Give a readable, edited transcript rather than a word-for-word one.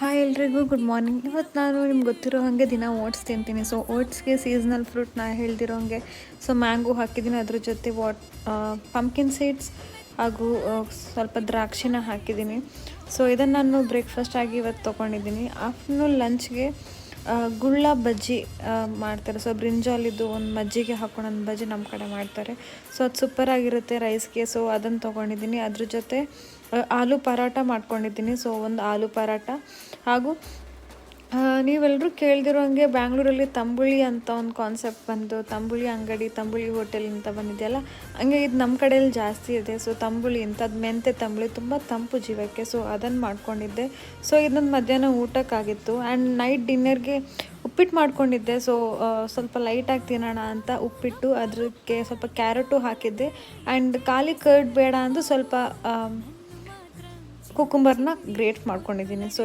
Hi ಎಲ್ರಿಗೂ good morning. ಇವತ್ತು ನಾನು ನಿಮ್ಗೆ ಗೊತ್ತಿರೋ ಹಾಗೆ ದಿನ ಓಟ್ಸ್ ತಿಂತೀನಿ. ಸೊ ಓಟ್ಸ್ಗೆ ಸೀಸ್ನಲ್ ಫ್ರೂಟ್ ನಾ ಹೇಳ್ದಿರೋ ಹಾಗೆ ಸೊ ಮ್ಯಾಂಗೋ ಹಾಕಿದ್ದೀನಿ, ಅದ್ರ ಜೊತೆ ಪಂಪ್ಕಿನ್ ಸೀಡ್ಸ್ ಹಾಗೂ ಸ್ವಲ್ಪ ದ್ರಾಕ್ಷಿನ ಹಾಕಿದ್ದೀನಿ. ಸೊ ಇದನ್ನು ನಾನು ಬ್ರೇಕ್ಫಾಸ್ಟ್ ಆಗಿ ಇವತ್ತು ತೊಗೊಂಡಿದ್ದೀನಿ. ಆಫ್ಟರ್ನೂನ್ ಲಂಚ್ಗೆ ಗುಳ್ಳ ಬಜ್ಜಿ ಮಾಡ್ತಾರೆ. ಸೊ ಬ್ರಿಂಜಾಲಿದ್ದು ಒಂದು ಮಜ್ಜಿಗೆ ಹಾಕೊಂಡು ಒಂದು ಬಜ್ಜಿ ನಮ್ಮ ಕಡೆ ಮಾಡ್ತಾರೆ. ಸೊ ಅದು ಸೂಪರಾಗಿರುತ್ತೆ ರೈಸ್ಗೆ. ಸೊ ಅದನ್ನು ತೊಗೊಂಡಿದ್ದೀನಿ. ಅದ್ರ ಜೊತೆ ಆಲೂ ಪರಾಟ ಮಾಡ್ಕೊಂಡಿದ್ದೀನಿ. ಸೊ ಒಂದು ಆಲೂ ಪರಾಟ ಹಾಗೂ ನೀವೆಲ್ಲರೂ ಕೇಳ್ದಿರೋ ಹಂಗೆ ಬ್ಯಾಂಗ್ಳೂರಲ್ಲಿ ತಂಬುಳಿ ಅಂತ ಒಂದು ಕಾನ್ಸೆಪ್ಟ್ ಬಂದು ತಂಬುಳಿ ಅಂಗಡಿ, ತಂಬುಳಿ ಹೋಟೆಲ್ ಅಂತ ಬಂದಿದೆಯಲ್ಲ, ಹಂಗೆ ಇದು ನಮ್ಮ ಕಡೆಯಲ್ಲಿ ಜಾಸ್ತಿ ಇದೆ. ಸೊ ತಂಬುಳಿ ಅಂಥದ್ದು ಮೆಂತೆ ತಂಬುಳಿ ತುಂಬ ತಂಪು ಜೀವಕ್ಕೆ. ಸೊ ಅದನ್ನು ಮಾಡ್ಕೊಂಡಿದ್ದೆ. ಸೊ ಇದೊಂದು ಮಧ್ಯಾಹ್ನ ಊಟಕ್ಕಾಗಿತ್ತು. ಆ್ಯಂಡ್ ನೈಟ್ ಡಿನ್ನರ್ಗೆ ಉಪ್ಪಿಟ್ಟು ಮಾಡ್ಕೊಂಡಿದ್ದೆ. ಸೊ ಸ್ವಲ್ಪ ಲೈಟಾಗಿ ತಿನ್ನೋಣ ಅಂತ ಉಪ್ಪಿಟ್ಟು, ಅದಕ್ಕೆ ಸ್ವಲ್ಪ ಕ್ಯಾರೆಟು ಹಾಕಿದ್ದೆ. ಆ್ಯಂಡ್ ಖಾಲಿ ಕರ್ಡ್ ಬೇಡ ಅಂದು ಸ್ವಲ್ಪ ಕುಕುಂಬರ್ನ ಗ್ರೇಟ್ ಮಾಡ್ಕೊಂಡಿದ್ದೀನಿ. ಸೊ